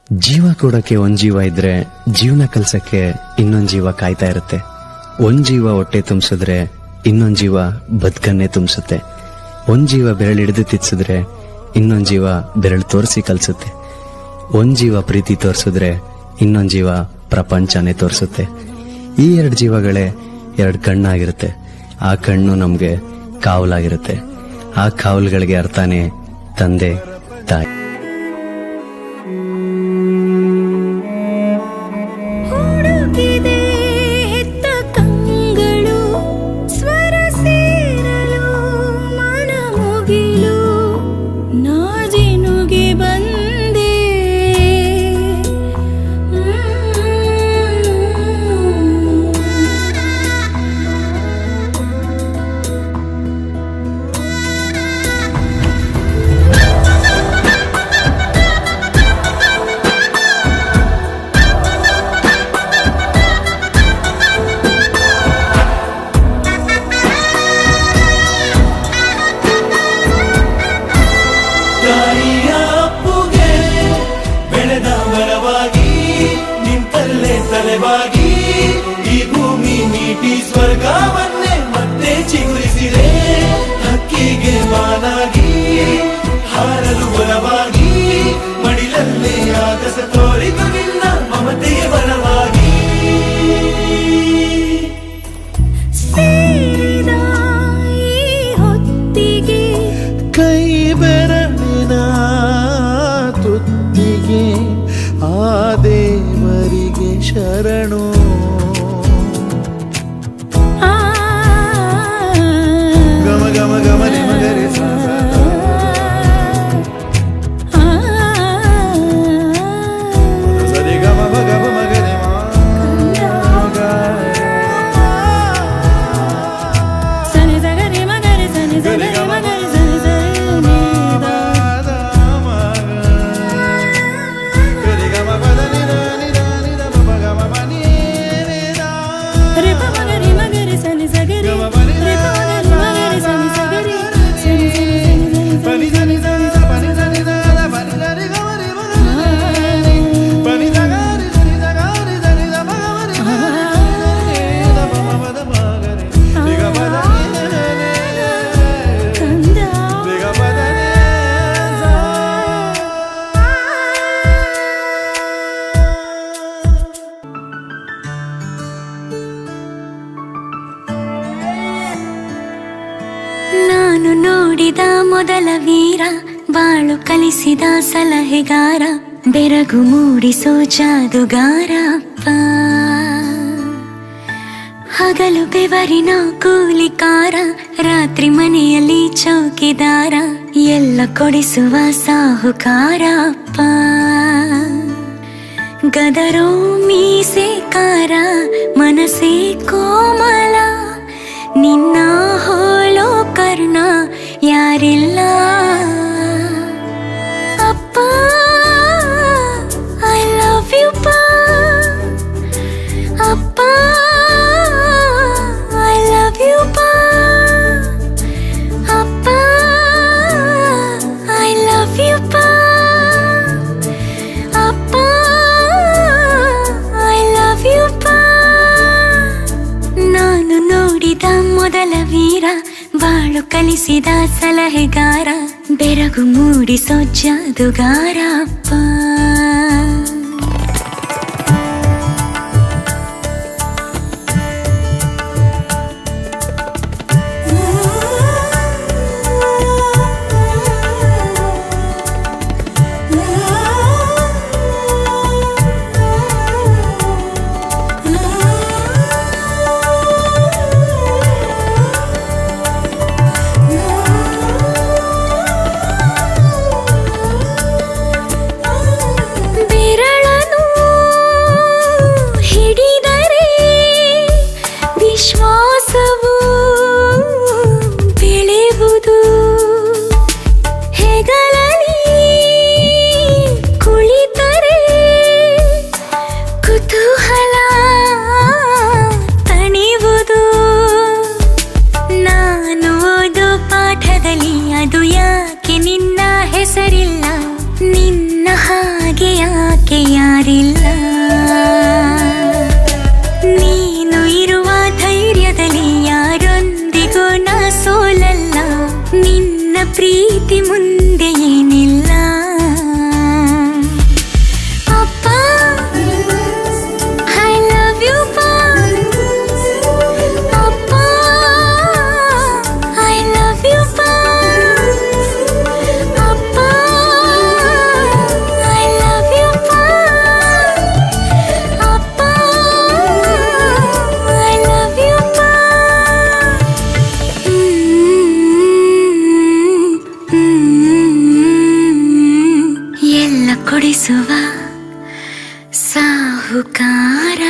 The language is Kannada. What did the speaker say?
ಜೀವ ಕೊಡಕ್ಕೆ ಒಂದ್ ಜೀವ ಇದ್ರೆ ಜೀವನ ಕಲ್ಸಕ್ಕೆ ಇನ್ನೊಂದ್ ಜೀವ ಕಾಯ್ತಾ ಇರುತ್ತೆ. ಒಂದ್ ಜೀವ ಹೊಟ್ಟೆ ತುಂಬಿಸಿದ್ರೆ ಇನ್ನೊಂದ್ ಜೀವ ಬದುಕನ್ನೇ ತುಂಬಿಸುತ್ತೆ. ಒಂದ್ ಜೀವ ಬೆರಳು ಹಿಡಿದು ತಿನ್ಸಿದ್ರೆ ಇನ್ನೊಂದ್ ಜೀವ ಬೆರಳು ತೋರಿಸಿ ಕಲ್ಸುತ್ತೆ. ಒಂದ್ ಜೀವ ಪ್ರೀತಿ ತೋರಿಸಿದ್ರೆ ಇನ್ನೊಂದ್ ಜೀವ ಪ್ರಪಂಚನೇ ತೋರಿಸುತ್ತೆ. ಈ ಎರಡು ಜೀವಗಳೇ ಎರಡು ಕಣ್ಣಾಗಿರುತ್ತೆ. ಆ ಕಣ್ಣು ನಮ್ಗೆ ಕಾವಲಾಗಿರುತ್ತೆ. ಆ ಕಾವಲುಗಳಿಗೆ ಅರ್ಥನೇ ತಂದೆ ತಾಯಿ. ತಲೆವಾಗಿ ಈ ಭೂಮಿ ನೀಟಿ ಸ್ವರ್ಗವನ್ನೇ ಮತ್ತೆ ಚಿಗುರಿಸಿದೆ. ಹಕ್ಕಿಗೆ ಮಾನಾಗಿ ಹಾರಲು ಬಲವಾಗಿ ಮಡಿಲಲ್ಲೇ ಆಗಸ ತೋರಿತು ನಿನ್ನ ಮಮತೆಯ ಬಲವಾಗಿ. ಹೊತ್ತಿಗೆ ಕೈ ಬೆರಳಿನ ತುತ್ತಿಗೆ ಆ ದೇವರಿಗೆ ಶರಣು. ಗಮ ಗಮ ಗಮ ನಿಮಗರೆ ಸರಿ ಗಮ ಗಮ ಮಗರೆ ಸನಿ ಸಗರಿ ಮಗರೆ ಸನಿ ಸಗರಿ ಮಗರೆ ಸನಿ ಸರಿ ನಾನು ನೋಡಿದ ಮೊದಲ ವೀರ, ಬಾಳು ಕಲಿಸಿದ ಸಲಹೆಗಾರ, ಬೆರಗು ಮೂಡಿಸೋ ಜಾದುಗಾರ ಅಪ್ಪ. ಹಗಲು ಬೆವರಿನ ಕೂಲಿಕಾರ, ರಾತ್ರಿ ಮನೆಯಲ್ಲಿ ಚೌಕಿದಾರ, ಎಲ್ಲ ಕೊಡಿಸುವ ಸಾಹುಕಾರ ಅಪ್ಪ. ಗದರೋ ಮೀಸೆಕಾರ, ಮನಸ್ಸೇ ಕೋಮಲ, ನಿನ್ನ ಹೋಳೋ ಕರ್ಣ ಯಾರಿಲ್ಲ ಅಪ್ಪ. ಐ ಲವ್ ಯು ಪಾ ಅಪ್ಪ, ಐ ಲವ್ ಯು ಪಾ ಅಪ್ಪ, ಐ ಲವ್ ಯು ಪಾ ಅಪ್ಪ, ಐ ಲವ್ ಯು ಪಾ. ನಾನು ನೋಡಿದ ಮೊದಲ ವೀರ, ಬಾಳು ಕಲಿಸಿದ ಸಲಹೆಗಾರ, ಬೆರಗು ಮೂಡಿಸೋ ಜಾದುಗಾರ ಅಪ್ಪ. ಸಾಹುಕಾರ